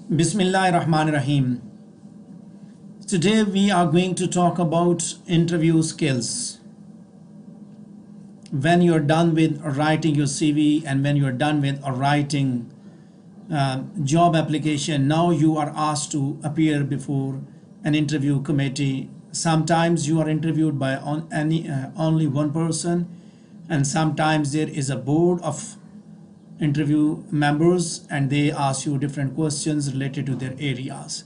Bismillahir Rahmanir Rahim. Today we are going to talk about interview skills. When you're done with writing your CV and when you're done with writing job application, now you are asked to appear before an interview committee. Sometimes you are interviewed by only one person, and sometimes there is a board of interview members and they ask you different questions related to their areas.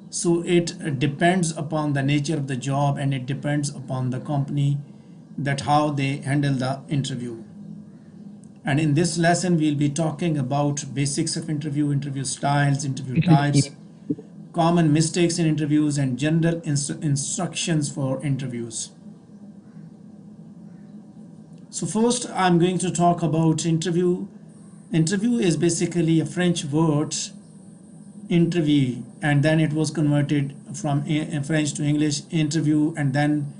So it depends upon the nature of the job and it depends upon the company that how they handle the interview. And in this lesson we'll be talking about basics of interview styles, interview types, common mistakes in interviews, and general instructions for interviews. So first I'm going to talk about interview. Interview is basically a French word, interview, and then it was converted from French to English, interview, and then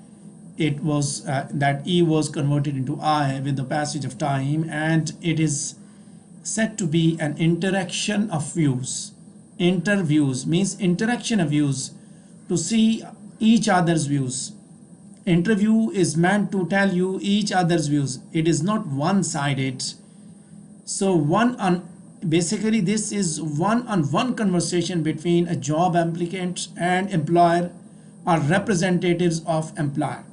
it was that E was converted into I with the passage of time, and it is said to be an interaction of views. Interviews means interaction of views, to see each other's views. Interview is meant to tell you each other's views. It is not one-sided. So basically this is one-on-one conversation between a job applicant and employer or representatives of employer.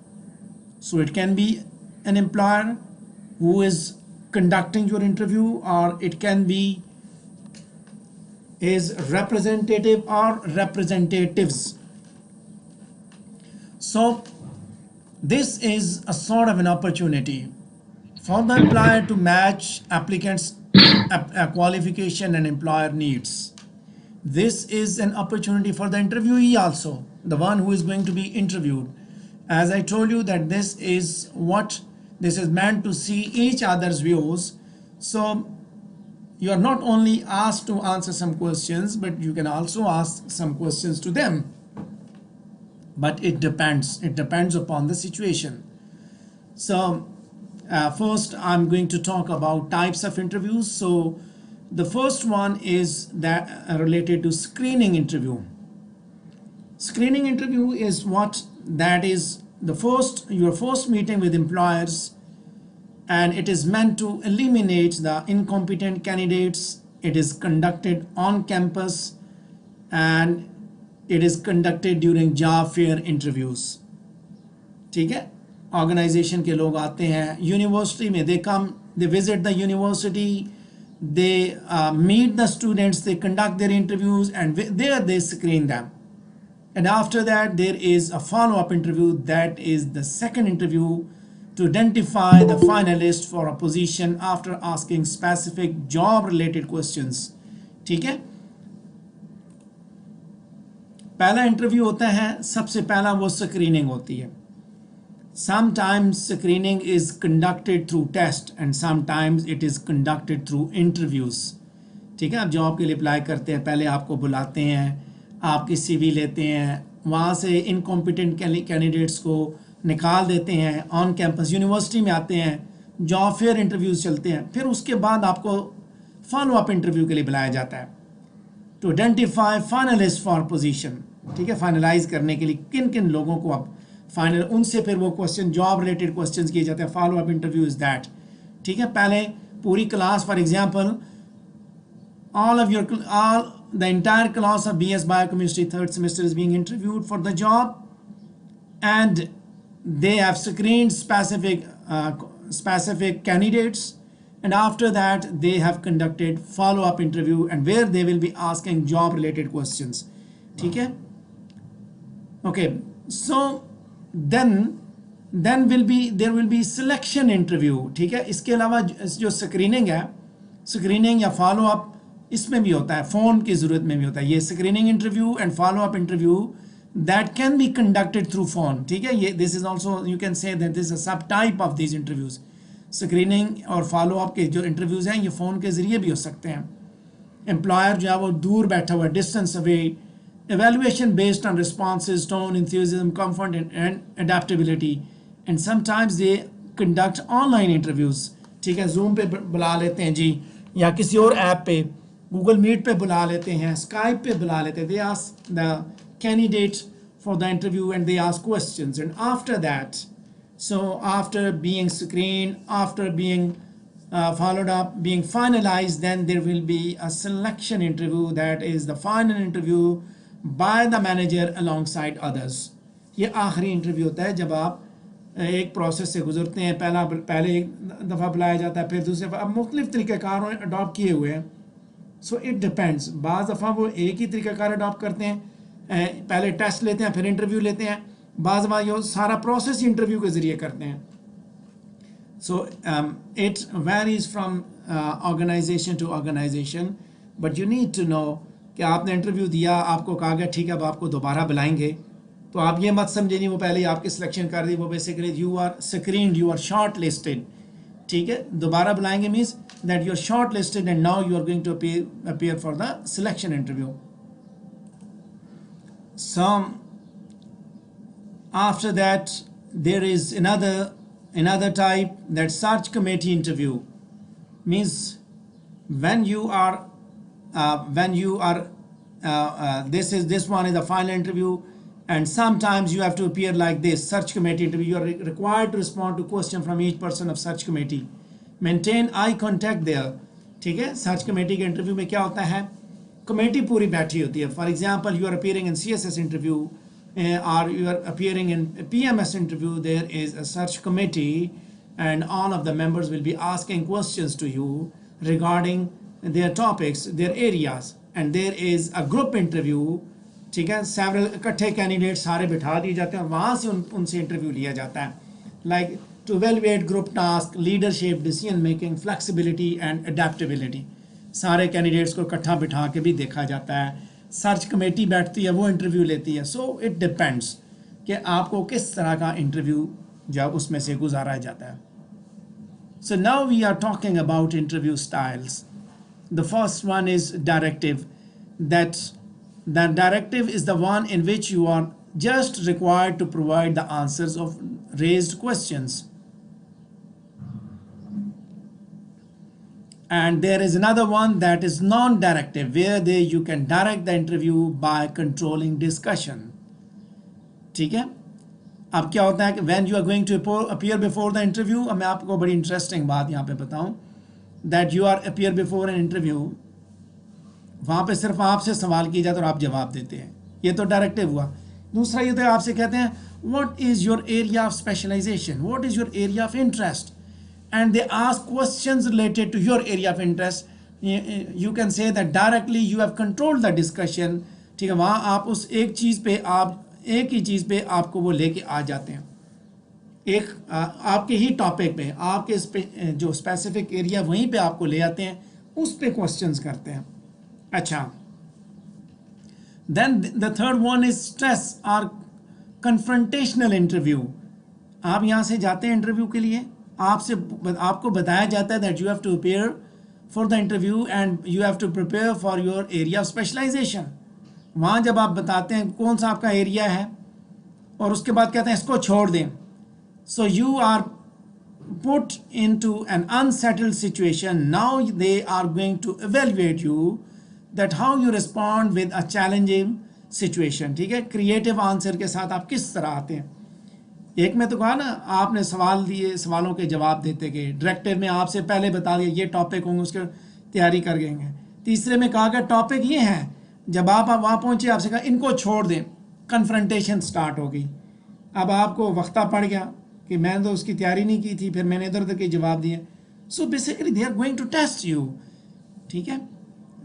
So it can be an employer who is conducting your interview, or it can be his representative or representatives. So this is a sort of an opportunity for the employer to match applicants' qualification and employer needs. This is an opportunity for the interviewee also, the one who is going to be interviewed. As I told you that this is meant to see each other's views. So you are not only asked to answer some questions, but you can also ask some questions to them. But it depends upon the situation. So first I'm going to talk about types of interviews. So the first one is that related to screening interview. Screening interview is your first meeting with employers, and it is meant to eliminate the incompetent candidates. It is conducted on campus and it is conducted during job fair interviews. ठीक है, organization के लोग आते हैं university में, they visit the university, they meet the students, they conduct their interviews, and there they screen them. And after that there is a follow-up interview, that is the second interview, to identify the finalist for a position after asking specific job related questions. ठीक है, पहला interview होता है, सबसे पहला वो screening होती है. Sometimes screening is conducted through test and sometimes it is conducted through interviews. ठीक है, आप जॉब के लिए अप्लाई करते हैं, पहले आपको बुलाते हैं, आपकी CV लेते हैं, वहाँ से इनकॉम्पिटेंट कैंडिडेट्स को निकाल देते हैं, ऑन कैंपस यूनिवर्सिटी में आते हैं, जॉब फेयर इंटरव्यूज चलते हैं, फिर उसके बाद आपको फॉलो अप इंटरव्यू के लिए बुलाया जाता है, to identify finalist for position. ठीक है, फाइनलाइज करने के लिए किन किन लोगों को आप फाइनल, उनसे फिर वो क्वेश्चन जॉब रिलेटेड क्वेश्चंस किए जाते हैं. Follow up interview is that. ठीक है, पहले पूरी class, for example all the entire class of BS Biochemistry third semester is being interviewed for the job, and they have screened specific candidates, and after that they have conducted follow-up interview and where they will be asking job related questions. ठीक है, okay, so then there will be selection interview. ठीक है, इसके अलावा जो screening है, screening या follow up इसमें भी होता है, फ़ोन की ज़रूरत में भी होता है. ये screening interview and follow up interview that can be conducted through phone. ठीक है, ये this is also, you can say that this is a sub type of these interviews. Screening और फॉलो अप के जो इंटरव्यूज़ हैं ये phone के ज़रिए भी हो सकते हैं. एम्प्लॉयर जो है वो दूर बैठा हुआ, distance away. evaluation based on responses, tone, enthusiasm, comfort, and adaptability. And sometimes they conduct online interviews. ठीक है, Zoom पे बुला लेते हैं जी, या किसी और ऐप पे, गूगल मीट पे बुला लेते हैं, स्काइप पे बुला लेते हैं. They ask the candidate for the interview and they ask questions, and after that, so after being screened, after being followed up, being finalized, then there will be a selection interview, that is the final interview by the manager alongside others. ये आखिरी interview होता है जब आप एक process से गुजरते हैं. पहले एक दफ़ा बुलाया जाता है, फिर दूसरे अब मुख्तलिफ तरीक़ाकार अडॉप्ट किए हुए हैं. So it depends. बाज़ दफ़ा वो एक ही तरीक़ाकार अडॉप्ट करते हैं, पहले टेस्ट लेते हैं फिर इंटरव्यू लेते हैं. बाज़ बार ये सारा प्रोसेस इंटरव्यू के ज़रिए करते हैं. So it varies from organisation to organisation, but you need to know कि आपने इंटरव्यू दिया, आपको कहा गया ठीक है अब आपको दोबारा बुलाएंगे, तो आप ये मत समझे नहीं वो पहले ही आपकी सिलेक्शन कर दी. वो basically you are screened, you are short listed. ठीक है, दोबारा बुलाएंगे means that you are short listed and now you are going to appear for the selection interview. Some after that there is another type, that search committee interview. Means when you are this one is the final interview, and sometimes you have to appear like this search committee interview. You are required to respond to question from each person of search committee. Maintain eye contact there. ठीक है, search committee के interview में क्या होता है, committee पूरी बैठी होती है. For example you are appearing in CSS interview or you are appearing in PMS interview, there is a search committee and all of the members will be asking questions to you regarding their topics, their areas, and there is a group interview. ठीक है, several इकट्ठे candidate सारे बिठा दिए जाते हैं और वहाँ से उनसे इंटरव्यू लिया जाता है. Like to evaluate group task, leadership, decision making, flexibility and adaptability. सारे कैंडिडेट्स को इकट्ठा बिठा के भी देखा जाता है. सर्च कमेटी बैठती है, वो इंटरव्यू लेती है. सो इट डिपेंड्स कि आपको किस तरह का इंटरव्यू जब उसमें से गुजारा जाता है. So now we are talking about interview styles. The first one is directive. The directive is the one in which you are just required to provide the answers of raised questions. And there is another one that is non-directive, where you can direct the interview by controlling discussion. ठीक है, अब क्या होता है कि when you are going to appear before the interview, अब मैं आपको बड़ी interesting बात यहाँ पे बताऊँ, that you are appear before an interview, वहाँ पे सिर्फ आपसे सवाल किया जाता है और आप जवाब देते हैं, ये तो डायरेक्टिव हुआ. दूसरा ये तो आपसे कहते हैं what is your area of specialization, what is your area of interest, and they ask questions related to your area of interest. You can say that directly you have controlled the discussion. ठीक है, वहाँ आप उस एक चीज़ पे एक ही चीज़ पे आपको वो लेके आ जाते हैं, एक आपके ही टॉपिक पे, आपके जो स्पेसिफिक एरिया वहीं पे आपको ले आते हैं, उस पे क्वेश्चंस करते हैं. अच्छा, then the third one is stress or confrontational interview. आप यहाँ से जाते हैं इंटरव्यू के लिए, आपको बताया जाता है that you have to appear for the interview and you have to prepare for your area of specialization. वहाँ जब आप बताते हैं कौन सा आपका एरिया है और उसके बाद कहते हैं इसको छोड़ दें, so you are put into an unsettled situation. Now they are going to evaluate you that how you respond with a challenging situation. ठीक है, क्रिएटिव आंसर के साथ आप किस तरह आते हैं. एक में तो कहा ना, आपने सवाल दिए, सवालों के जवाब देते गए. डायरेक्टिव में आपसे पहले बता दिया ये टॉपिक होंगे, उसके तैयारी कर गएंगे. तीसरे में कहा गया टॉपिक ये हैं, जब आप वहाँ पहुँचे आपसे कहा इनको छोड़ दें, कन्फ्रंटेशन स्टार्ट हो गई. अब आपको वक्ता पड़ गया कि मैंने तो उसकी तैयारी नहीं की थी, फिर मैंने इधर उधर के जवाब दिए. So basically they are going to test you. ठीक है,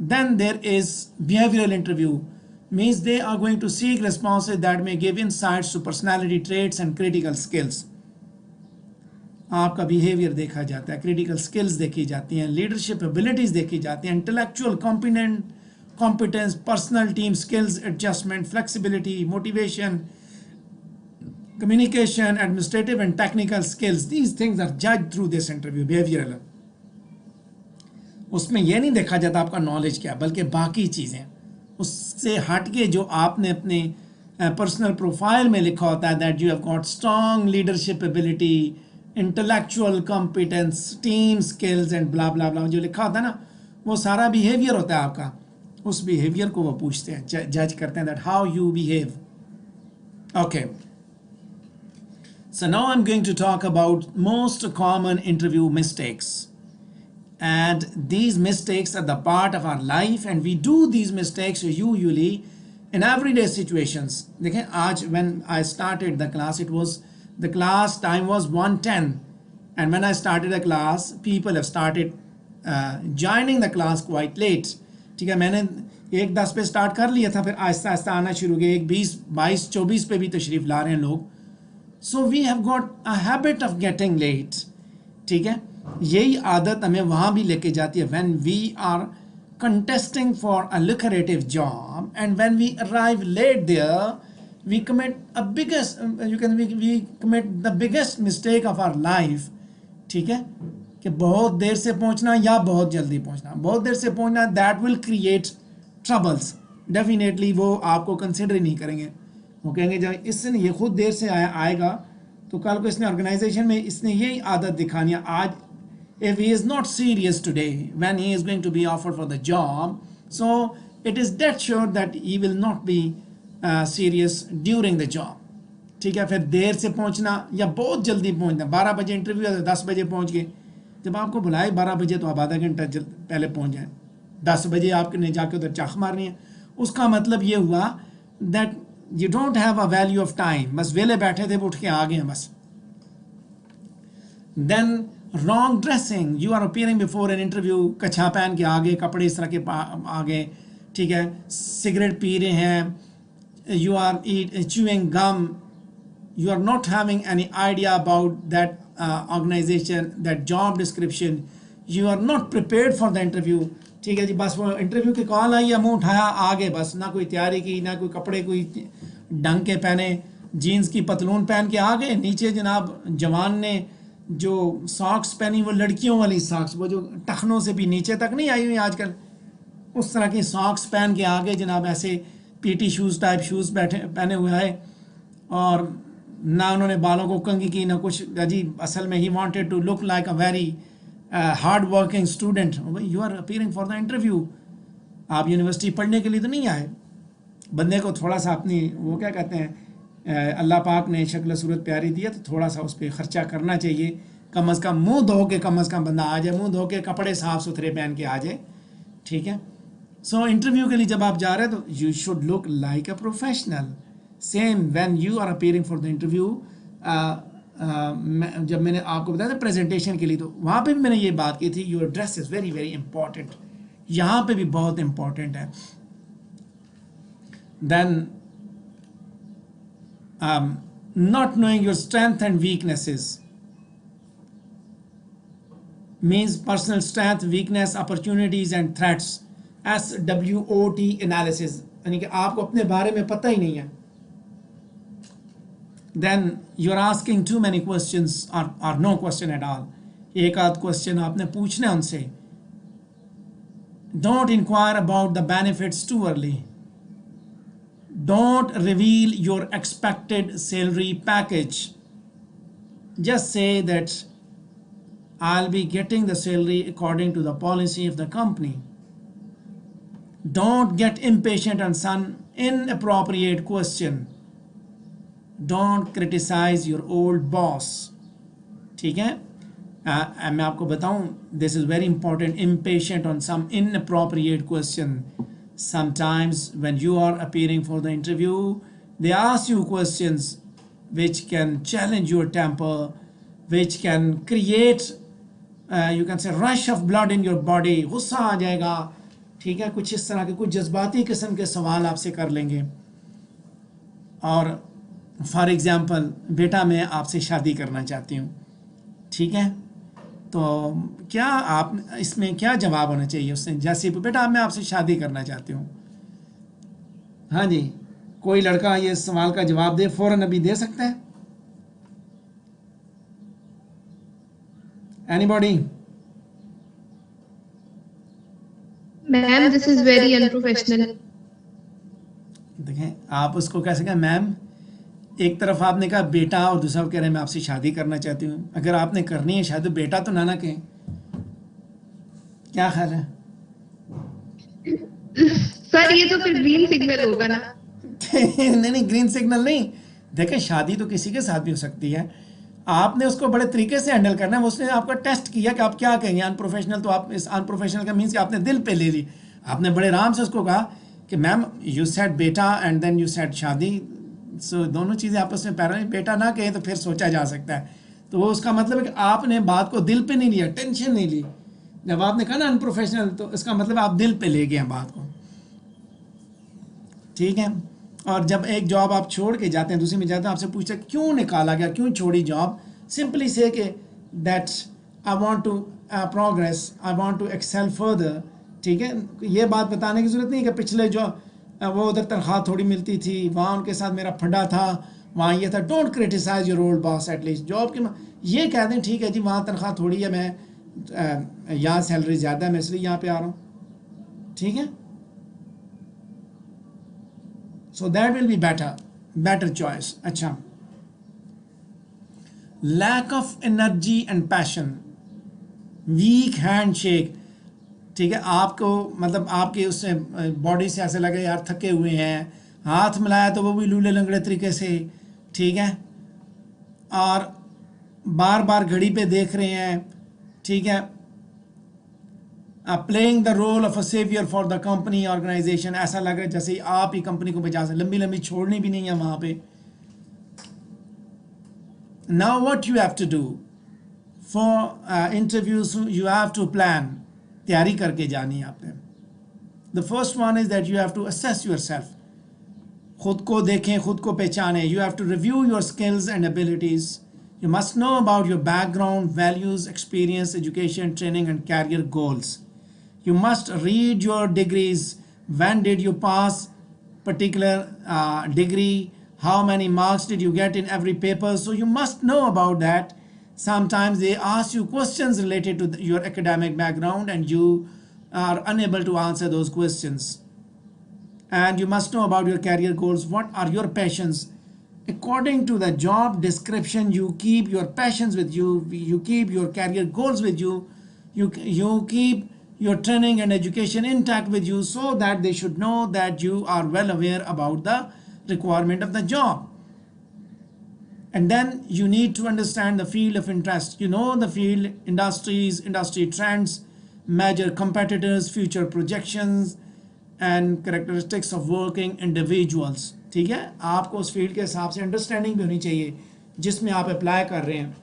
then there is behavioral interview. Means they are going to seek responses that may give insights to personality traits and critical skills. आपका बिहेवियर देखा जाता है, critical skills देखी जाती हैं, leadership abilities देखी जाती हैं, intellectual competence, personal team skills, adjustment, flexibility, motivation, communication, administrative and technical skills. These things are judged through this interview, behavioral. उसमें यह नहीं देखा जाता आपका नॉलेज क्या, बल्कि बाकी चीज़ें उससे हट के जो आपने अपने पर्सनल प्रोफाइल में लिखा होता है, that you have got strong leadership ability, intellectual competence, team skills and blah blah blah, जो लिखा होता है ना, वो सारा बिहेवियर होता है आपका, उस बिहेवियर को वो पूछते हैं, जज करते हैं that how you behave. Okay, so now I'm going to talk about most common interview mistakes, and these mistakes are the part of our life and we do these mistakes usually in everyday situations. देखें आज when I started the class, the class time was 1:10, and when I started the class people have started joining the class quite late. ठीक है, मैंने 1:10 पे start कर लिया था, फिर आहिस्ता आहिस्ता आना शुरू हो गया, 1:20, 22, 24 पे भी तशरीफ़ ला रहे हैं लोग. So we have got a habit of getting late. ठीक है, यही आदत हमें वहाँ भी लेके जाती है. When we are contesting for a lucrative job and when we arrive late there, we commit we commit the biggest mistake of our life. ठीक है, कि बहुत देर से पहुंचना या बहुत जल्दी पहुंचना. बहुत देर से पहुंचना, that will create troubles. Definitely वो आपको कंसिडर ही नहीं करेंगे. वो कहेंगे जब इसने ये खुद देर से आएगा तो कल को इसने ऑर्गेनाइजेशन में इसने यही आदत दिखानी है. आज if he is not serious today when he is going to be offered for the job, so it is dead sure that he will not be serious during the job. ठीक है, फिर देर से पहुंचना या बहुत जल्दी पहुंचना. 12 बजे इंटरव्यू है, 10 बजे पहुंच गए. जब आपको बुलाए 12 बजे तो आप आधा घंटा पहले पहुंच जाए. 10 बजे आपने जाके उधर चाक मारनी है. उसका मतलब ये हुआ that you don't have a value of time. बस वेले बैठे थे, उठ के आ गए बस. Then wrong dressing, you are appearing before an interview, कच्छा पहन के आगे, कपड़े इस तरह के आगे. ठीक है, सिगरेट पी रहे हैं, you are chewing gum, you are not having any idea about that organization, that job description, you are not prepared for the interview. ठीक है जी, बस वो इंटरव्यू की कॉल आई है, मुंह उठाया आगे, बस ना कोई तैयारी की, ना कोई कपड़े कोई ढंग के पहने, जीन्स की पतलून पहन के आ गए. नीचे जनाब जवान ने जो सॉक्स पहनी वो लड़कियों वाली सॉक्स, वो जो टखनों से भी नीचे तक नहीं आई हुई आजकल, उस तरह की सॉक्स पहन के आ गए जनाब. ऐसे पीटी शूज़ टाइप शूज़ पहने हुए आए, और ना उन्होंने बालों को कंघी की, ना कुछ. अजीब, असल में ही wanted to look like a very hard working student. You are appearing for the interview. आप यूनिवर्सिटी पढ़ने के लिए तो नहीं आए. बंदे को थोड़ा सा अपनी वो क्या कहते हैं, अल्लाह पाक ने शक्ल सूरत प्यारी दी है तो थोड़ा सा उस पर ख़र्चा करना चाहिए. कम अज़ कम मुँह धो के कम अज़ कम बंदा आ जाए, मुँह धो के कपड़े साफ़ सुथरे पहन के आ जाए. ठीक है, सो इंटरव्यू के लिए जब आप जा रहे हैं तो you should look like a professional. Same when you are appearing for the interview. जब मैंने आपको बताया था प्रेजेंटेशन के लिए, तो वहाँ पे भी मैंने ये बात की थी, your dress is very very important. यहाँ पे भी बहुत इंपॉर्टेंट है. Then not knowing your strength and weaknesses means personal strength, weakness, opportunities and threats. SWOT analysis, यानी कि आपको अपने बारे में पता ही नहीं है. Then you are asking too many questions or no question at all. एक आध क्वेश्चन आपने पूछना है उनसे. Don't inquire about the benefits too early. Don't reveal your expected salary package. Just say that I'll be getting the salary according to the policy of the company. Don't get impatient on some inappropriate question. Don't criticize your old boss. ठीक है, मैं आपको बताऊं, this is very important. Impatient on some inappropriate question. Sometimes when you are appearing for the interview, they ask you questions which can challenge your temper, which can create you can say rush of blood in your body. गुस्सा आ जाएगा. ठीक है, कुछ इस तरह के कुछ जज्बाती किस्म के सवाल आपसे कर लेंगे. और फॉर एग्ज़ाम्पल, बेटा मैं आपसे शादी करना चाहती हूँ. ठीक है, तो क्या आप इसमें क्या जवाब होना चाहिए उससे? जैसे बेटा मैं आपसे शादी करना चाहती हूँ. हाँ जी, कोई लड़का ये सवाल का जवाब दे, फ़ौरन अभी दे सकता है? Anybody? Ma'am this is very unprofessional. देखें, आप उसको कैसे कहें मैम? एक तरफ आपने कहा बेटा और दूसरा कह रहे हैं मैं आपसे शादी करना चाहती हूँ. अगर आपने करनी है शायद तो बेटा तो ना कहें. क्या ख्याल है? सर ये तो फिर ग्रीन सिग्नल होगा ना। नहीं, ग्रीन सिग्नल नहीं। देखें, शादी तो किसी के साथ भी हो सकती है, आपने उसको बड़े तरीके से हैंडल करना है। उसने आपका टेस्ट किया कि आप क्या कहेंगे अनप्रोफेशनल, तो आप इस अनप्रोफेशनल का मीन्स कि आपने दिल पे ले ली। आपने बड़े आराम से उसको कहा कि मैम यू सेड बेटा एंड देन यू सेड शादी, सो दोनों चीज़ें आपस में पैरल। बेटा ना कहें तो फिर सोचा जा सकता है, तो वो उसका मतलब है कि आपने बात को दिल पे नहीं लिया, टेंशन नहीं ली। जब आपने कहा ना अनप्रोफेशनल, तो इसका मतलब आप दिल पे ले गए हैं बात को, ठीक है। और जब एक जॉब आप छोड़ के जाते हैं दूसरी में जाते हैं, आपसे पूछते हैं क्यों निकाला गया, क्यों छोड़ी जॉब, सिंपली से कि that I want to progress, I want to excel further, ठीक है। ये बात बताने की ज़रूरत नहीं कि पिछले जो वो उधर तनख्वाह थोड़ी मिलती थी, वहाँ उनके साथ मेरा फंडा था, वहाँ ये था। Don't criticise your old boss at least job के, ये कह दें ठीक है जी वहाँ तनख्वाह थोड़ी है, मैं यहाँ सैलरी ज़्यादा है, मैं इसलिए यहाँ पे आ रहा हूँ, ठीक है। So that will be better choice. अच्छा, lack of energy and passion, weak handshake, ठीक है। आपको मतलब आपके उससे बॉडी से ऐसे लगे यार थके हुए हैं, हाथ मिलाया तो वो भी लूले लंगड़े तरीके से, ठीक है। और बार बार घड़ी पे देख रहे हैं, ठीक है। Playing the role of a saviour for the company organisation, ऐसा लग रहा है जैसे आप ही कंपनी को बचा सकते, लंबी लंबी छोड़नी भी नहीं है वहाँ पे। Now what you have to do for interviews, you have to plan, तैयारी करके जानी है आपने। The first one is that you have to assess your self, खुद को देखें, खुद को पहचानें। You have to review your skills and abilities, you must know about your background, values, experience, education, training and career goals. You must read your degrees. When did you pass particular degree? How many marks did you get in every paper? So you must know about that. Sometimes they ask you questions related to your academic background and you are unable to answer those questions. And you must know about your career goals. What are your passions? According to the job description, you keep your passions with you. You keep your career goals with you. You keep your training and education intact with you, so that they should know that you are well aware about the requirement of the job. And then you need to understand the field of interest. You know the field, industries, industry trends, major competitors, future projections and characteristics of working individuals, ठीक है। आपको उस field के हिसाब से understanding भी होनी चाहिए जिसमें आप अप्लाई कर रहे हैं।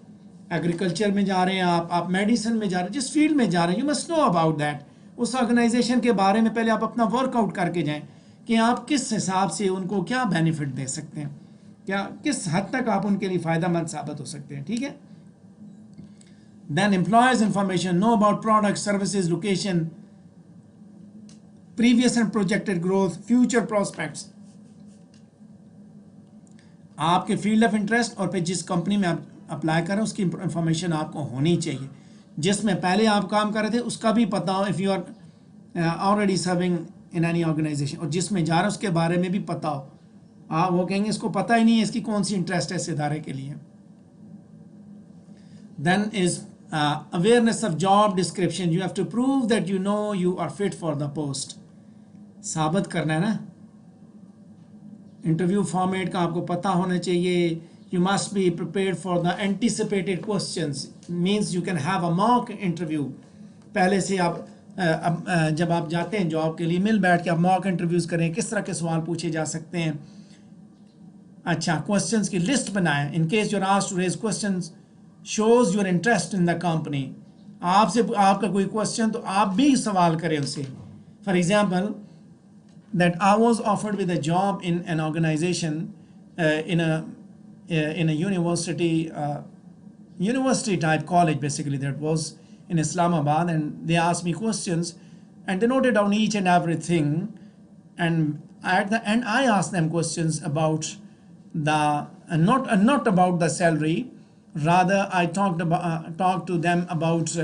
एग्रीकल्चर में जा रहे हैं आप मेडिसिन में जा रहे हैं, जिस फील्ड में जा रहे हैं, you must know about that. उस ऑर्गेनाइजेशन के बारे में पहले आप अपना वर्कआउट करके जाएं कि आप किस हिसाब से उनको क्या बेनिफिट दे सकते हैं, क्या किस हद तक आप उनके लिए फ़ायदा मंद साबित हो सकते हैं, ठीक है। Then employers information, know about product, services, location, previous and projected growth, future prospects. आपके फील्ड ऑफ इंटरेस्ट और फिर जिस कंपनी में आप अप्लाई करें उसकी इंफॉर्मेशन आपको होनी चाहिए। जिसमें पहले आप काम कर रहे थे उसका भी पता हो, if you are already serving in any organisation, और जिसमें जा रहे हैं उसके बारे में भी पता हो। आप वो कहेंगे इसको पता ही नहीं है इसकी कौन सी इंटरेस्ट है इस इदारे के लिए। Then is awareness of job description, you have to prove that you know you are fit for the post. साबित करना है ना, इंटरव्यू फॉर्मेट का आपको पता होना चाहिए। You must be prepared for the anticipated questions. Means you can have a mock interview. पहले से आप जब आप जाते हैं जॉब के लिए, मिल बैठ के आप मॉक इंटरव्यूज़ करें, किस तरह के सवाल पूछे जा सकते हैं। अच्छा, क्वेश्चंस की लिस्ट बनाएं। In case you are asked to raise questions, shows your interest in the company. आपसे आपका कोई क्वेश्चन तो आप भी सवाल करें उससे। For example, that I was offered with a job in an organisation in a university type college, basically that was in Islamabad, and they asked me questions and they noted down each and everything, and at the end I asked them questions about the not about the salary, rather I talked to them about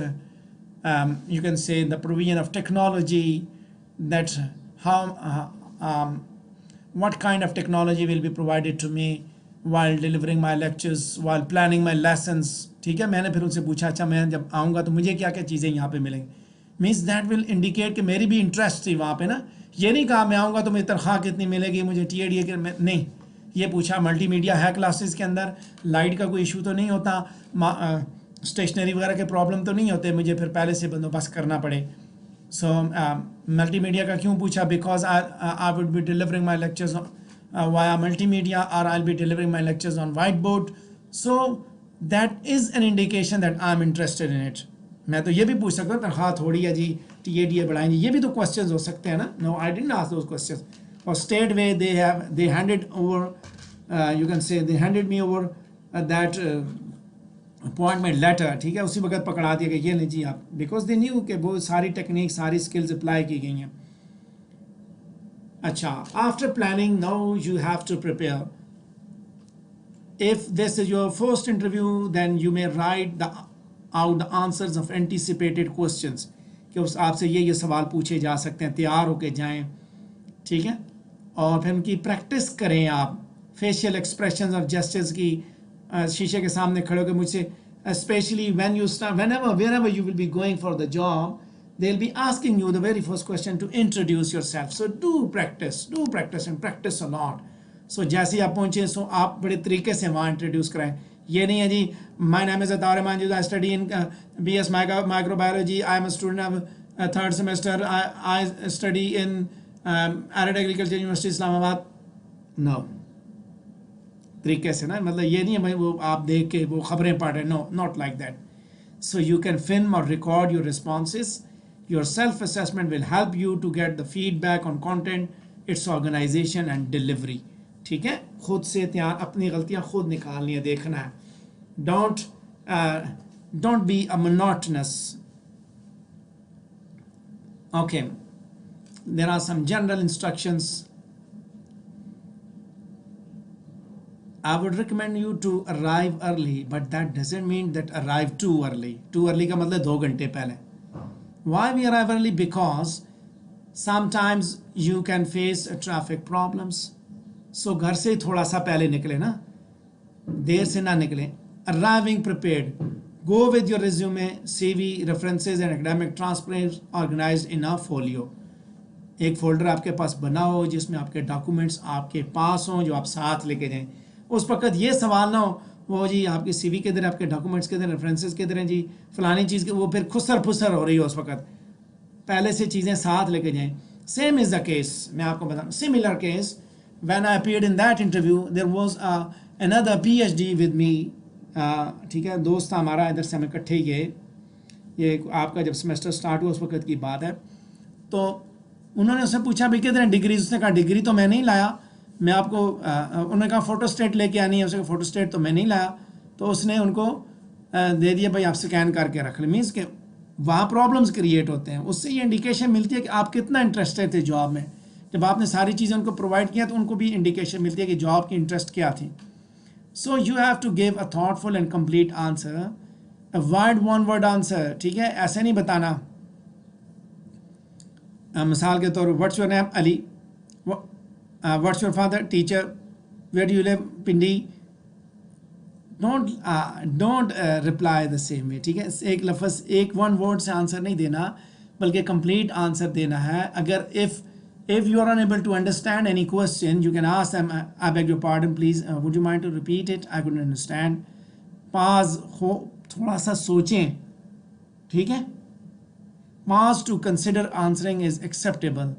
you can say the provision of technology, that how what kind of technology will be provided to me while delivering my lectures, while planning my lessons, ठीक है। मैंने फिर उनसे पूछा अच्छा मैं जब आऊँगा तो मुझे क्या क्या चीज़ें यहाँ पे मिलेंगी। मीन्स दैट विल इंडिकेट कि मेरी भी इंटरेस्ट थी वहाँ पे ना। ये नहीं कहा मैं आऊँगा तो मेरी तनख्वाह कितनी मिलेगी, मुझे TADA के नहीं, ये पूछा मल्टीमीडिया है क्लासेस के अंदर, लाइट का कोई इशू तो नहीं होता, स्टेशनरी वगैरह के प्रॉब्लम तो नहीं होते, मुझे फिर पहले से बंदोबस्त करना पड़े। सो मल्टीमीडिया का क्यों पूछा, because I would be delivering my lectures via multimedia or I'll be delivering my lectures on whiteboard. So that is an indication that I'm interested in it. मैं तो ये भी पूछ सकता हूँ तनख्वाह थोड़ी है जी, TADA बढ़ाएंगे, ये भी तो क्वेश्चंस हो सकते हैं ना. No, I didn't ask those questions. Or state way they handed over, you can say they handed me over that appointment letter, ठीक है, उसी वक्त पकड़ा दिया कि ये लीजिए आप, बिकॉज दे न्यू कि वो सारी टेक्निक सारी स्किल्स अप्लाई की गई हैं. अच्छा, after planning now you have to prepare. If this is your first interview, then you may write out the answers of anticipated questions. कि उस आपसे ये सवाल पूछे जा सकते हैं, तैयार होके जाएं, ठीक है. और फिर उनकी प्रैक्टिस करें आप, फेशियल एक्सप्रेशंस और जेस्चर्स की, शीशे के सामने खड़े होकर मुझसे, specially when you start, wherever you will be going for the job, they'll be asking you the very first question to introduce yourself. So do practice and practice a lot. So जैसे ही आप पहुँचे, सो आप बड़े तरीके से वहाँ introduce कराएं. ये नहीं है जी, my name is Atar Majid, I study in BS microbiology, I am a student of third semester, I study in arid agriculture university Islamabad. No, तरीके से ना, मतलब ये नहीं है भाई वो आप देख के वो खबरें पढ़ रहे, no, not like that. So you can film or record your responses. Your self-assessment will help you to get the feedback on content, its organization and delivery. ठीक है, खुद से त्यार अपनी गलतियां खुद निकालनी है, देखना है. Don't be a monotonous. Okay, there are some general instructions. I would recommend you to arrive early, but that doesn't mean that arrive too early. Too early का मतलब 2 घंटे पहले. Why we arrive early? Because sometimes you can face traffic problems. So घर से थोड़ा सा पहले निकले ना, देर से ना निकले. Arriving prepared. Go with your resume, CV, references and academic transcripts organized in a folio. एक फोल्डर आपके पास बना हो जिसमें आपके डॉक्यूमेंट्स आपके पास हों, जो आप साथ लेके जाएं. उस वक्त ये सवाल ना हो, वो जी आपके CV किधर है, आपके डॉक्यूमेंट्स किधर, रेफरेंसेस किधर हैं जी, फलानी चीज़ के, वो फिर खुसर फुसर हो रही हो उस वक्त. पहले से चीज़ें साथ लेके जाएं. सेम इज़ द केस, मैं आपको बताऊँ, similar case when I appeared in that interview, there was another PhD with me. ठीक है, दोस्त था हमारा, इधर से हम इकट्ठे ही गए. ये आपका जब सेमेस्टर स्टार्ट हुआ उस वक्त की बात है. तो उन्होंने उससे पूछा भाई कितने डिग्री, उसने कहा डिग्री तो मैं नहीं लाया, मैं आपको उन्होंने कहा फ़ोटो स्टेट लेके आनी है, उसने फ़ोटो स्टेट तो मैं नहीं लाया. तो उसने उनको दे दिया, भाई आप स्कैन करके रख लें. मीन्स के वहाँ प्रॉब्लम्स क्रिएट होते हैं. उससे ये इंडिकेशन मिलती है कि आप कितना इंटरेस्टेड थे जॉब में. जब आपने सारी चीज़ें उनको प्रोवाइड किया तो उनको भी इंडिकेशन मिलती है कि जॉब की इंटरेस्ट क्या थी. So you have to give a thoughtful and complete answer, avoid one word answer. ठीक है, ऐसे नहीं बताना. मिसाल के तौर पर what's your name, Ali. What's your father, teacher. Where do you live, Pindi. Don't reply the same way. ठीक है, एक लफ्ज़, एक वन वर्ड से आंसर नहीं देना, बल्कि कंप्लीट आंसर देना है. अगर if you are unable to understand any question, you can ask them, I beg your pardon, please, would you mind to repeat it, I couldn't understand. Pause हो, थोड़ा सा सोचें. ठीक है, pause to consider answering is acceptable.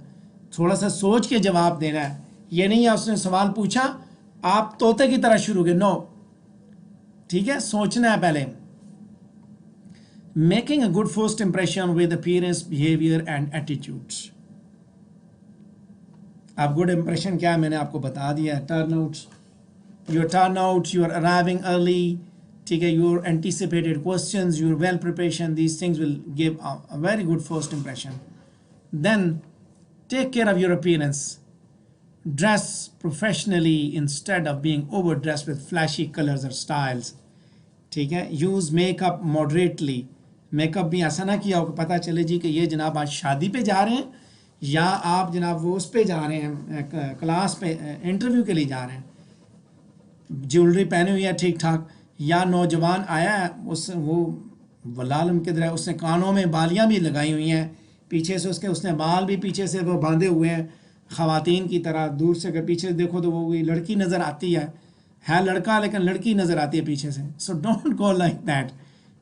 थोड़ा सा सोच के जवाब देना है. ये नहीं है उसने सवाल पूछा आप तोते की तरह शुरू के, नो. ठीक है, सोचना है पहले. Making a good first impression with appearance, behavior and attitudes. अब गुड इम्प्रेशन क्या है मैंने आपको बता दिया है. Turn out, you are arriving early. ठीक है, your anticipated questions, your well preparation, these things will give a very good first impression. Then take care of your appearance. Dress professionally instead of being over dress with flashy colours और styles. ठीक है, use makeup moderately. Makeup भी ऐसा ना किया हो कि पता चले जी कि ये जनाब आज शादी पे जा रहे हैं या आप जनाब वो उस पे जा रहे हैं, क्लास पे, इंटरव्यू के लिए जा रहे हैं. ज्वेलरी पहनी हुई है ठीक ठाक, या नौजवान आया है उस वो वलालम किधर है, उसने कानों में बालियां भी लगाई हुई हैं, पीछे से उसने बाल भी पीछे से वो बांधे हुए हैं ख़वातीन की तरह। दूर से अगर पीछे देखो तो वो कोई लड़की नज़र आती है लड़का लेकिन लड़की नज़र आती है पीछे से। So don't go like that,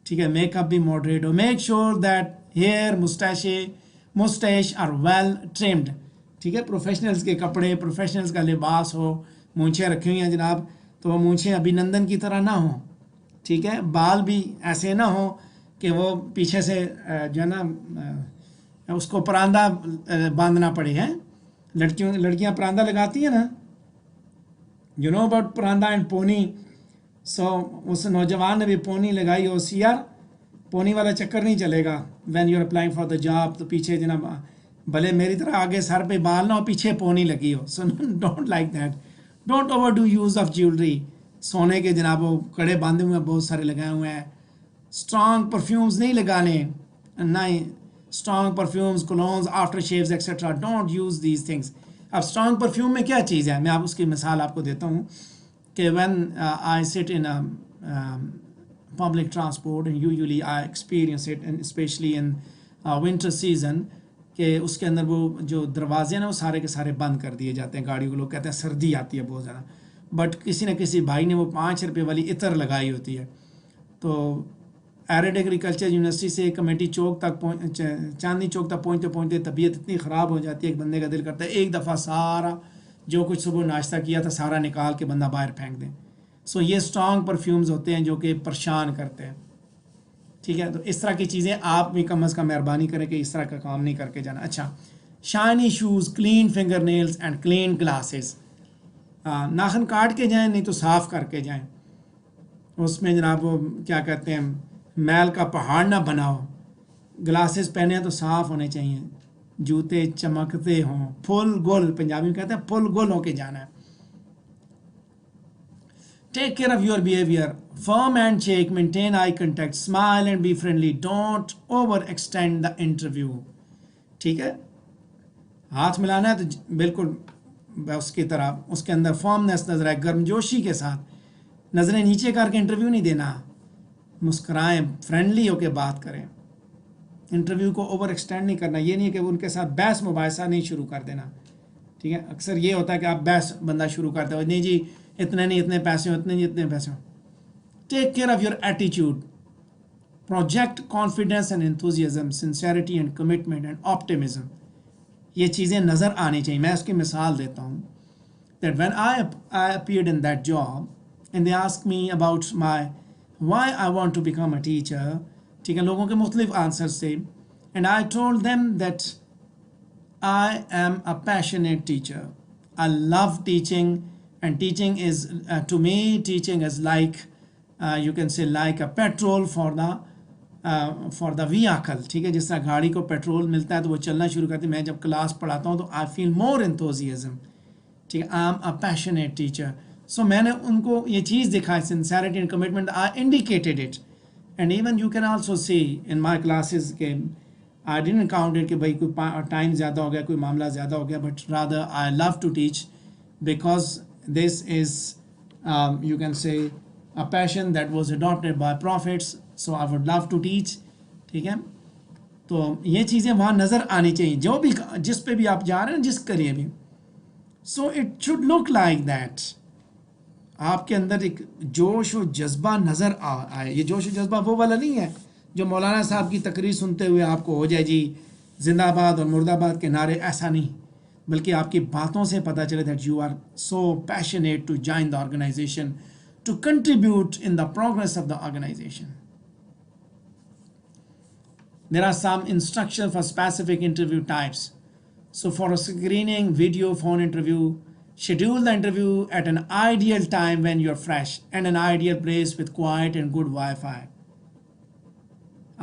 ठीक है। मेकअप भी मॉडरेट हो, make sure that hair moustache are well trimmed, ठीक है। प्रोफेशनल्स के कपड़े, प्रोफेशनल्स का लिबास हो, मूंछें रखी हुई हैं जनाब तो वो मूंछें अभिनंदन की तरह ना हो, ठीक है। बाल भी ऐसे ना हो कि वो पीछे से जो है ना उसको परांदा बांधना पड़े हैं। लड़कियां परांदा लगाती हैं ना, you know about paranda and pony. So उस नौजवान ने भी पोनी लगाई हो, सियार पोनी वाला चक्कर नहीं चलेगा when you are applying for the job. तो पीछे जनाब भले मेरी तरह आगे सर पे बाल ना हो, पीछे पोनी लगी हो। So don't like that. Don't over do use of jewellery, सोने के जनाब वो कड़े बांधे हुए हैं, बहुत सारे लगाए हुए हैं। स्ट्रॉन्ग परफ्यूम्स नहीं लगाने, ना ही strong perfumes, colognes, after shaves etcetera, don't use these things. अब स्ट्रॉन्ग परफ्यूम में क्या चीज़ है, मैं आप उसकी मिसाल आपको देता हूँ कि when I sit in public transport and usually I experience it and especially in winter season कि उसके अंदर वो जो दरवाजे हैं ना वो सारे के सारे बंद कर दिए जाते हैं गाड़ियों को। लोग कहते हैं सर्दी आती है बहुत ज़्यादा, बट किसी न किसी भाई ने वो 5 रुपये वाली इतर लगाई होती है। तो एरिड एग्रीकल्चर यूनिवर्सिटी से कमेटी चौक तक चांदनी चौक तक पहुँचते पहुँचते तबीयत इतनी ख़राब हो जाती है, एक बंदे का दिल करता है एक दफ़ा सारा जो कुछ सुबह नाश्ता किया था सारा निकाल के बंदा बाहर फेंक दें। सो ये स्ट्रॉन्ग परफ्यूम्स होते हैं जो कि परेशान करते हैं, ठीक है। तो इस तरह की चीज़ें आप भी कम अज़ कम मेहरबानी करें कि इस तरह का काम नहीं करके जाना। अच्छा, shiny shoes, clean finger nails and clean glasses, नाखून काट के जाएं नहीं तो साफ़ करके जाएं। उसमें जनाब वो क्या कहते हैं मैल का पहाड़ ना बनाओ। ग्लासेस पहने हैं तो साफ़ होने चाहिए, जूते चमकते हों, फुल गोल, पंजाबी में कहते हैं फुल गोल होके जाना है। Take care of your behavior. Firm handshake, maintain eye contact, smile and be friendly. Don't overextend the interview. ठीक है, हाथ मिलाना है तो बिल्कुल उसकी तरह उसके अंदर फॉर्मनेस नजर आए, गर्मजोशी के साथ। नज़रें नीचे करके इंटरव्यू नहीं देना, मुस्कुराएं, फ्रेंडली होकर बात करें। इंटरव्यू को ओवर एक्सटेंड नहीं करना, ये नहीं है कि उनके साथ बहस मुबाहिसा नहीं शुरू कर देना, ठीक है। अक्सर ये होता है कि आप बहस बंदा शुरू करते हो, नहीं जी इतने नहीं इतने पैसे हो, इतने नहीं इतने पैसे हो। Take care of your attitude, project confidence and enthusiasm, sincerity and commitment and optimism. ये चीज़ें नज़र आनी चाहिए। मैं उसकी मिसाल देता हूँ that when I appeared in that job and they ask me about my why I want to become a teacher, ठीक है, लोगों के मुख्तलिफ आंसर्स थे, and I told them that I am a passionate teacher. I love teaching, and teaching is to me teaching is like you can say like a petrol for the vehicle, ठीक है। जिस तरह गाड़ी को petrol मिलता है तो वो चलना शुरू करती है। मैं जब क्लास पढ़ाता हूँ तो I feel more enthusiasm, ठीक है। I am a passionate teacher. So मैंने उनको ये चीज़ दिखाई, sincerity and commitment, I indicated it, and even you can also see in my classes के I didn't count it कि भाई कोई टाइम ज़्यादा हो गया, कोई मामला ज़्यादा हो गया, but rather I love to teach because this is you can say a passion that was adopted by prophets, so I would love to teach, ठीक है। तो ये चीज़ें वहाँ नज़र आनी चाहिए जो भी जिस पे भी आप जा रहे हैं, जिस करिए भी। So it should look like that, आपके अंदर एक जोश और जज्बा नज़र आए। ये जोश और जज्बा वो वाला नहीं है जो मौलाना साहब की तकरीर सुनते हुए आपको हो जाए जी जिंदाबाद और मुर्दाबाद के नारे, ऐसा नहीं, बल्कि आपकी बातों से पता चले that you are so passionate to join the organisation, to contribute in the progress of the organisation. There are some instruction for specific interview types. So for a screening video phone interview, schedule the interview at an ideal time when you are fresh and an ideal place with quiet and good Wi-Fi.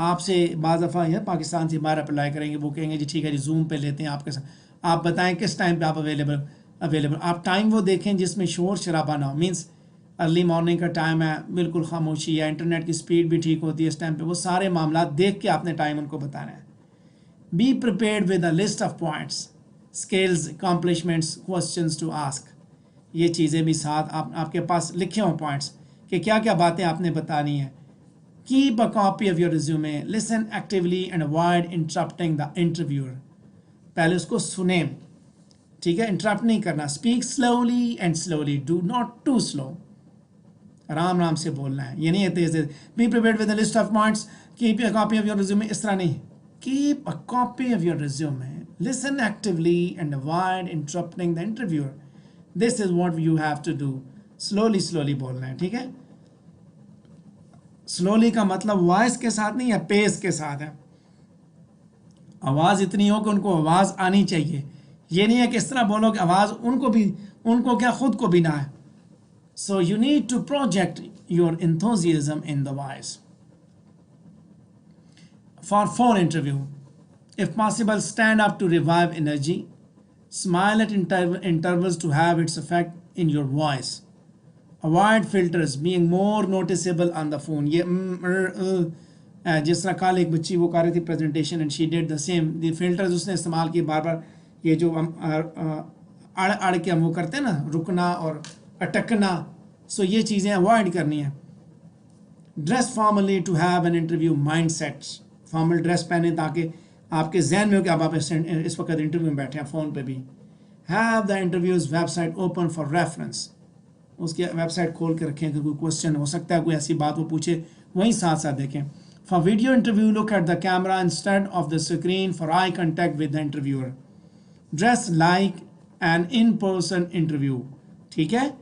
आपसे बाज़ दफ़ा है पाकिस्तान से बाहर apply करेंगे, वो कहेंगे जी ठीक है जी जूम पे लेते हैं आपके साथ, आप बताएं किस टाइम पे आप अवेलेबल। आप टाइम वो देखें जिसमें शोर शराबा ना हो, मींस अर्ली मॉर्निंग का टाइम है, बिल्कुल खामोशी है, इंटरनेट की स्पीड भी ठीक होती है इस टाइम पे, वो सारे मामला देख के आपने टाइम उनको बताना है। Be prepared with a list of points, skills, accomplishments, questions to ask. ये चीज़ें भी साथ आपके पास लिखे हों पॉइंट्स कि क्या क्या बातें आपने बतानी है। Keep a copy of your resume. Listen actively and avoid interrupting the interviewer. पहले उसको सुने, ठीक है, इंटरप्ट नहीं करना. Speak slowly and slowly, do not too slow. आराम आराम से बोलना है, ये नहीं है तेज. Be prepared with a list of points. Keep a copy of your resume, इस तरह नहीं. Keep a copy of your resume. Listen actively and avoid interrupting the interviewer. This is what you have to do. Slowly slowly बोलना है, ठीक है. Slowly का मतलब voice के साथ नहीं है, पेस के साथ है. आवाज़ इतनी हो कि उनको आवाज़ आनी चाहिए. ये नहीं है कि इस तरह बोलो कि आवाज़ उनको क्या खुद को भी ना है. So you need to project your enthusiasm in the voice. For phone interview, if possible, stand up to revive energy. Smile at intervals to have its effect in your voice. Avoid filters, being more noticeable on the phone. ये जिस तरह कल एक बच्ची वो कर रही थी presentation and she did the same. The filters उसने इस्तेमाल किए बार बार. ये जो हम अड़ के हम वो करते हैं ना, रुकना और अटकना. सो ये चीज़ें अवॉइड करनी है. Dress formally to have an interview mind set. Formal dress पहने ताकि आपके जहन में हो कि आप इस वक्त इंटरव्यू में बैठे हैं. फ़ोन पे भी. Have the interviews website open for reference. उसकी वेबसाइट खोल के रखें कि कोई क्वेश्चन हो सकता है, कोई ऐसी बात वो पूछे, वहीं साथ साथ देखें. For video interview, look at the camera instead of the screen for eye contact with the interviewer. Dress like an in person interview. ठीक है,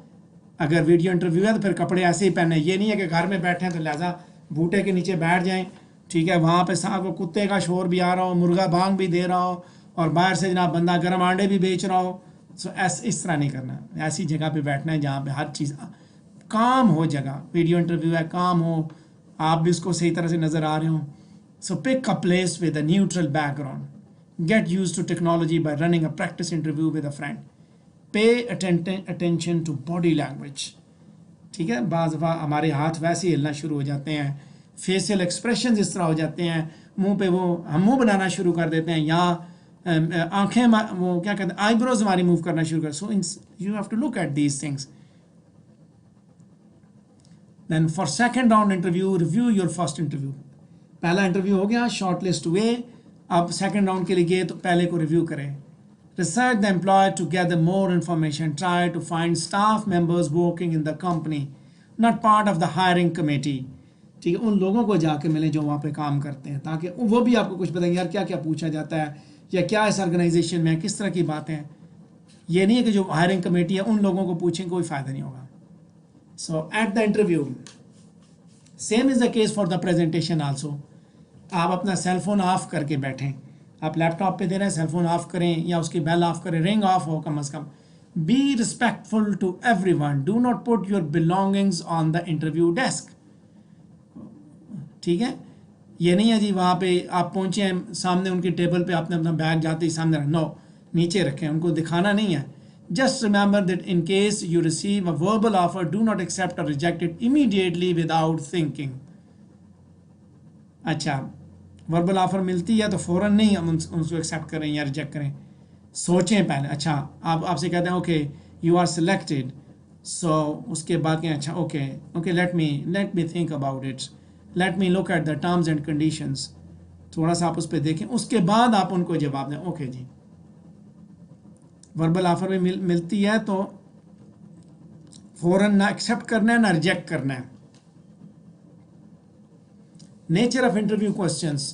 अगर वीडियो इंटरव्यू है तो फिर कपड़े ऐसे ही पहने. ये नहीं है कि घर में बैठे हैं तो लिहाजा बूटे के नीचे बैठ जाएं, ठीक है, वहाँ पे साथ वो कुत्ते का शोर भी आ रहा हो, मुर्गा भांग भी दे रहा हो और बाहर से जनाब बंदा गर्म अंडे भी बेच रहा हो. सो इस तरह नहीं करना. ऐसी जगह पे बैठना है जहाँ पे हर चीज़ काम हो. जगह वीडियो इंटरव्यू है, काम हो, आप भी उसको सही तरह से नज़र आ रहे हो. So pick a place with a neutral background. Get used to technology by running a practice interview with a friend. Pay attention to body language. ठीक है, बाज़ दफ़ा हमारे हाथ वैसे ही हिलना शुरू हो जाते हैं, फेशियल एक्सप्रेशन इस तरह हो जाते हैं, मुंह पे हम मुंह बनाना शुरू कर देते हैं, या आंखें वो क्या कहते हैं, आईब्रोज हमारी मूव करना शुरू कर. So you have to look at these things. Then for second round interview, review your first interview. पहला इंटरव्यू हो गया, शॉर्ट लिस्ट हुए, अब सेकंड राउंड के लिए गए तो पहले को रिव्यू करें. Research the employer to gather more information. Try to find staff members working in the company, not part of the hiring committee. ठीक है, उन लोगों को जाके मिलें जो वहाँ पे काम करते हैं, ताकि वो भी आपको कुछ बताएंगे यार क्या क्या पूछा जाता है या क्या इस ऑर्गेनाइजेशन में किस तरह की बातें हैं. ये नहीं है कि जो हायरिंग कमेटी है उन लोगों को पूछें, कोई फ़ायदा नहीं होगा. So at the interview, same is the case for the presentation also. आप अपना सेलफोन ऑफ करके बैठें. आप लैपटॉप पे दे रहे हैं, सेलफोन ऑफ करें या उसकी बेल ऑफ करें, रिंग ऑफ हो कम अज़ कम. Be respectful to everyone. Do not put your belongings on the interview desk. ठीक है, ये नहीं है जी वहाँ पे आप पहुँचे हैं सामने उनकी टेबल पे आपने अपना बैग जाते ही सामने रख, नो, नीचे रखें, उनको दिखाना नहीं है. Just remember that in case you receive a verbal offer, do not accept और reject it immediately without thinking. अच्छा, वर्बल ऑफर मिलती है तो फ़ौरन नहीं हम उसको एक्सेप्ट करें या रिजेक्ट करें, सोचें पहले. अच्छा, आप आपसे कहते हैं ओके यू आर सिलेक्टेड, सो उसके बाद क्या, अच्छा okay let me think about it, let me look at the terms and conditions. थोड़ा सा आप उस पर देखें, उसके बाद आप उनको जवाब दें. ओके जी, वर्बल ऑफर में मिलती है तो फ़ौरन ना एक्सेप्ट करना है ना रिजेक्ट करना है. Nature of interview questions.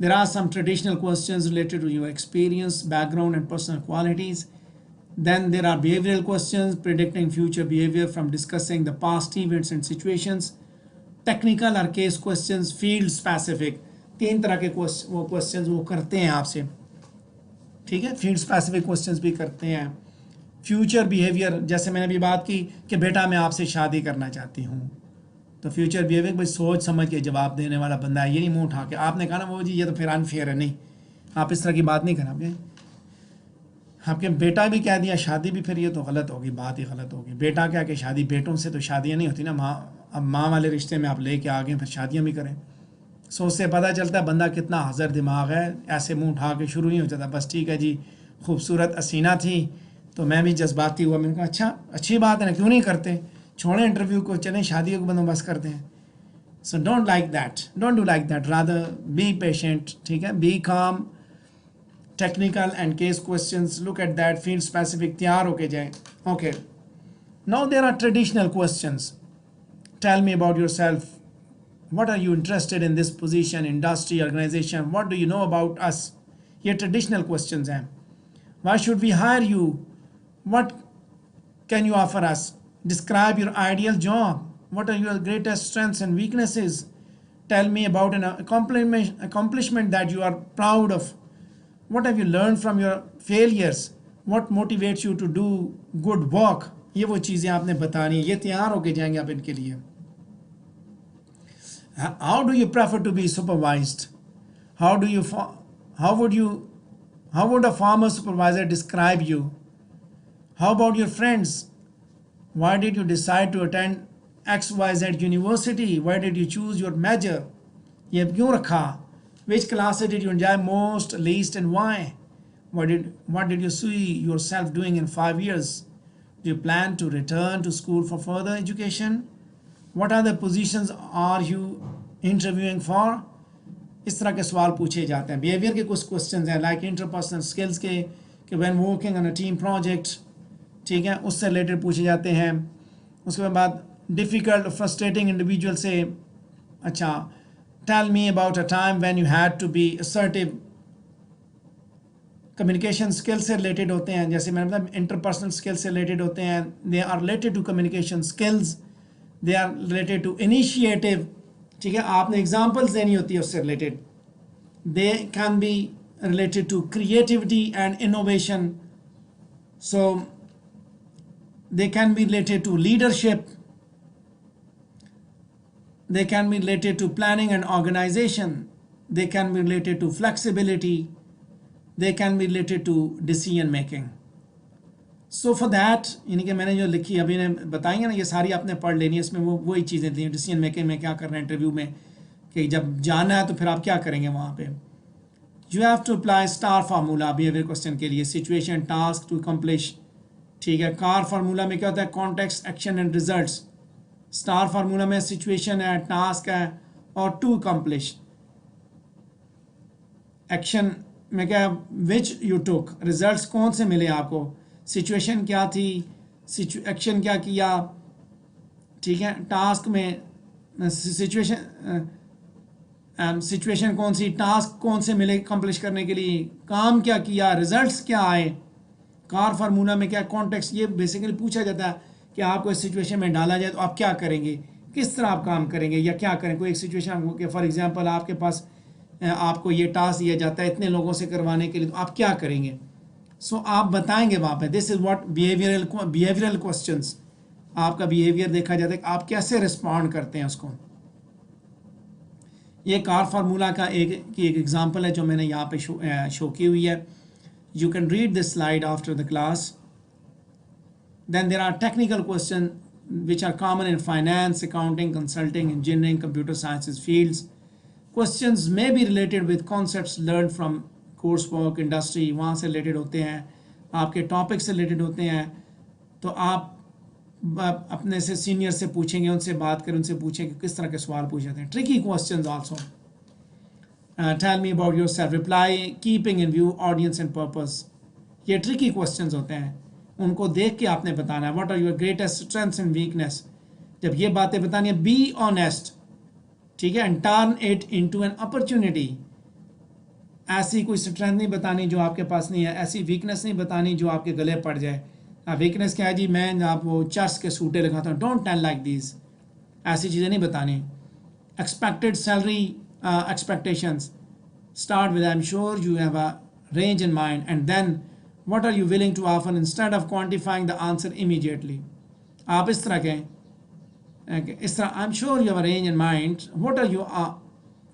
There are some traditional questions related to your experience, background, and personal qualities. Then there are behavioral questions predicting future behavior from discussing the past events and situations. Technical or case questions, field specific. 3 तरह के वो questions वो करते हैं आपसे. ठीक है, field specific questions भी करते हैं. Future behavior, जैसे मैंने अभी बात की कि बेटा मैं आपसे शादी करना चाहती हूँ, तो फ्यूचर बिहेवियर भाई सोच समझ के जवाब देने वाला बंदा है. ये नहीं मुंह उठा के आपने कहा ना वो जी ये तो फिर अनफेयर है, नहीं, आप इस तरह की बात नहीं करेंगे. आपके बेटा भी कह दिया शादी भी, फिर ये तो गलत होगी, बात ही गलत होगी. बेटा क्या कि शादी, बेटों से तो शादियाँ नहीं होती ना. अब माँ वाले रिश्ते में आप लेके आ गए फिर शादियाँ भी करें. सो उससे पता चलता है बंदा कितना हाज़र दिमाग है. ऐसे मुँह उठा के शुरू नहीं हो जाता, बस ठीक है जी खूबसूरत हसीना थी तो मैं भी जज्बाती हुआ, मैंने कहा अच्छा अच्छी बात है ना, क्यों नहीं करते, छोड़ें इंटरव्यू को, चलें शादी को बंदोबस्त करते हैं. So don't like that. Don't do like that. Rather be patient. ठीक है? Be calm. Technical and case questions. Look at that. Field specific. तैयार होके जाए. Okay. Now there are traditional questions. Tell me about yourself. What are you interested in this position, industry, organization? What do you know about us? ये traditional questions हैं. Why should we hire you? What can you offer us? Describe your ideal job. What are your greatest strengths and weaknesses? Tell me about an accomplishment that you are proud of. What have you learned from your failures? What motivates you to do good work? ये वो चीज़ें आपने बतानी है. ये तैयार होके जाएंगे आप इनके लिए. How do you prefer to be supervised? How would a former supervisor describe you? How about your friends? Why did you decide to attend XYZ university? Why did you choose your major? ये क्यों रखा? Which classes did you enjoy most, least, and why? What did you see yourself doing in 5 years? Do you plan to return to school for further education? What other positions are you interviewing for? इस तरह के सवाल पूछे जाते हैं. Behaviour के कुछ questions हैं लाइक इंटरपर्सनल स्किल्स के कि when working on a team project, ठीक है, उससे रिलेटेड पूछे जाते हैं. उसके बाद डिफ़िकल्ट फ्रस्ट्रेटिंग इंडिविजुअल से, अच्छा, tell me about a time when you had to be assertive. Communication skills से रिलेटेड होते हैं. जैसे मैंने बताया इंटरपर्सनल स्किल्स से रिलेटेड होते हैं. They are related to communication skills. They are related to initiative. ठीक है, आपने एग्जांपल्स देनी होती है उससे related. They can be related to creativity and innovation. So they can be related to leadership. They can be related to planning and organization. They can be related to flexibility. They can be related to decision making. So for that, यानी कि मैंने जो लिखी अभी ने बताई है ना, ये सारी आपने पढ़ लेनी है. इसमें वही चीज़ें थी. डिसीजन मेकिंग में क्या करना है इंटरव्यू में, कि जब जाना है तो फिर आप क्या करेंगे वहाँ पे. You have to apply STAR formula behaviour question के लिए. Situation, task, to accomplish. ठीक है, कार फार्मूला में क्या होता है? Context, action and results. STAR formula में सिचुएशन है, टास्क है और टू अकम्प्लिश. एक्शन में क्या, विच यू टुक. रिजल्ट्स कौन से मिले आपको. सिचुएशन क्या थी, एक्शन क्या किया. ठीक है, टास्क में सिचुएशन कौन सी, टास्क कौन से मिले अकम्प्लिश करने के लिए, काम क्या किया, रिजल्ट्स क्या आए. कार फार्मूला में क्या, कॉन्टेक्स्ट. ये बेसिकली पूछा जाता है कि आपको इस सिचुएशन में डाला जाए तो आप क्या करेंगे, किस तरह आप काम करेंगे या क्या करें. कोई एक सिचुएशन कि फॉर एग्जांपल आपके पास आपको ये टास्क दिया जाता है इतने लोगों से करवाने के लिए, तो आप क्या करेंगे. सो आप बताएंगे वहाँ पे. This is what behavioural questions. आपका बिहेवियर देखा जाता है कि आप कैसे रिस्पॉन्ड करते हैं उसको. ये कार फार्मूला का एक एग्जांपल है जो मैंने यहाँ पे शो की हुई है. You can read this slide after the class. Then there are technical questions which are common in finance, accounting, consulting, engineering, computer sciences fields. Questions may be related with concepts learned from coursework, industry. वहाँ से related होते हैं, आपके topic से related होते हैं. तो आप अपने से सीनियर से पूछेंगे, उनसे बात करें, उनसे पूछेंगे किस तरह के सवाल पूछे जाते हैं. Tricky questions also. Tell me about yourself. Reply keeping in view audience and purpose. ये tricky questions होते हैं. उनको देख के आपने बताना है. What are your greatest strengths and weakness. जब ये बातें बतानी है, बी ऑनेस्ट. ठीक है, and turn it into an opportunity. ऐसी कोई स्ट्रेंथ नहीं बतानी जो आपके पास नहीं है, ऐसी वीकनेस नहीं बतानी जो आपके गले पड़ जाए. वीकनेस क्या है जी, मैं आप वो चर्च के सूटे लगाता हूँ. Don't tell like this. ऐसी चीज़ें नहीं बतानी. Expected salary expectations. Start with I am sure you have a range in mind and then what are you willing to offer instead of quantifying the answer immediately. आप इस तरह के इस तरह I'm sure you have a range in mind. What are you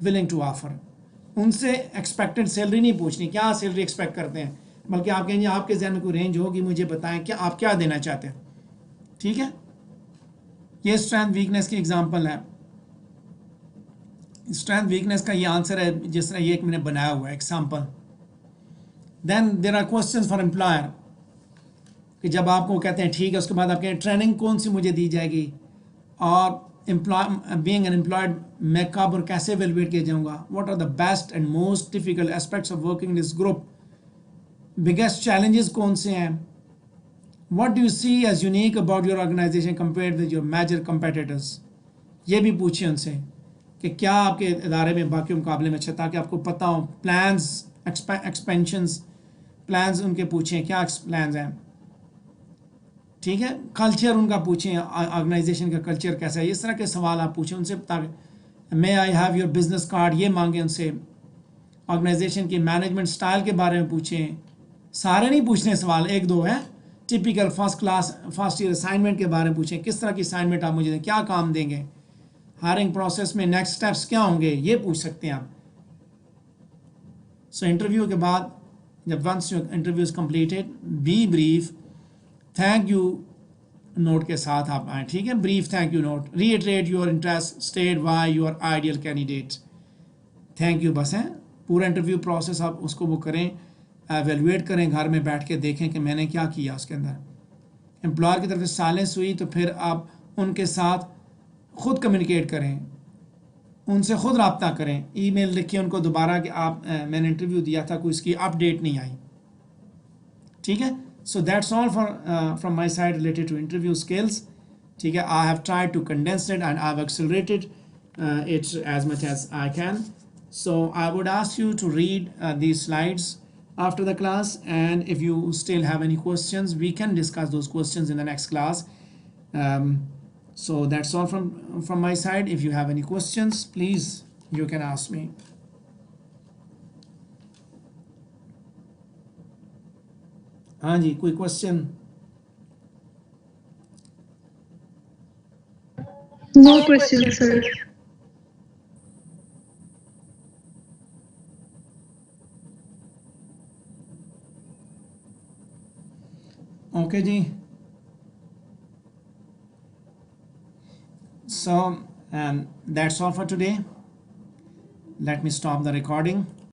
willing to offer. उनसे expected salary नहीं पूछनी, क्या सैलरी एक्सपेक्ट करते हैं, बल्कि आप कहेंगे आपके जहन में कोई रेंज होगी, मुझे बताएं क्या आप क्या देना चाहते हैं. ठीक है, ये स्ट्रेंथ वीकनेस की एग्जांपल है. स्ट्रेंथ वीकनेस का ये आंसर है जिस तरह ये एक मैंने बनाया हुआ है example. Then there are questions for employer कि जब आपको कहते हैं ठीक है, उसके बाद आप कहें ट्रेनिंग कौन सी मुझे दी जाएगी और बीइंग एन एम्प्लॉयड मैं कब और कैसे एवेलुएट किया जाऊंगा, what are the best and most difficult aspects of working in this group, biggest challenges कौन से हैं, what do you see as unique about your organisation compared with your major competitors. ये भी पूछिए उनसे कि क्या आपके इदारे में बाकी मुकाबले में अच्छा, ताकि आपको पता हो प्लान्स, एक्सपेंशंस प्लान्स उनके पूछें क्या प्लान्स हैं, ठीक है। कल्चर उनका पूछें, ऑर्गेनाइजेशन का कल्चर कैसा है, इस तरह के सवाल आप पूछें उनसे। ताकि may I have your business card ये मांगे उनसे, ऑर्गेनाइजेशन की मैनेजमेंट स्टाइल के बारे में पूछें। सारे नहीं पूछने सवाल, एक दो है टिपिकल फर्स्ट ईयर असाइनमेंट के बारे में पूछें, किस तरह की असाइनमेंट आप मुझे दें, क्या काम देंगे, हायरिंग प्रोसेस में नेक्स्ट स्टेप्स क्या होंगे, ये पूछ सकते हैं आप। सो इंटरव्यू के बाद जब once your interview is completed, be brief, thank you note के साथ आप आए, ठीक है। Brief thank you note, reiterate your interest, state why you are ideal candidate, thank you, बस है। पूरा इंटरव्यू प्रोसेस आप उसको वो करें, एवेलुएट करें, घर में बैठ के देखें कि मैंने क्या किया उसके अंदर। एम्प्लॉयर की तरफ से साइलेंस हुई तो फिर आप उनके साथ ख़ुद कम्युनिकेट करें, उनसे ख़ुद रब्ता करें, ईमेल लिखिए उनको दोबारा कि आप मैंने इंटरव्यू दिया था, कोई इसकी अपडेट नहीं आई, ठीक है। So that's all for from my side related to interview skills, ठीक है। I have tried to condense it and I have accelerated it as much as I can. So I would ask you to read these slides after the class, and if you still have any questions we can discuss those questions in the next class. So that's all from my side. If you have any questions please you can ask me. हाँ जी, कोई question? No questions, sir. Okay ji. So that's all for today. Let me stop the recording.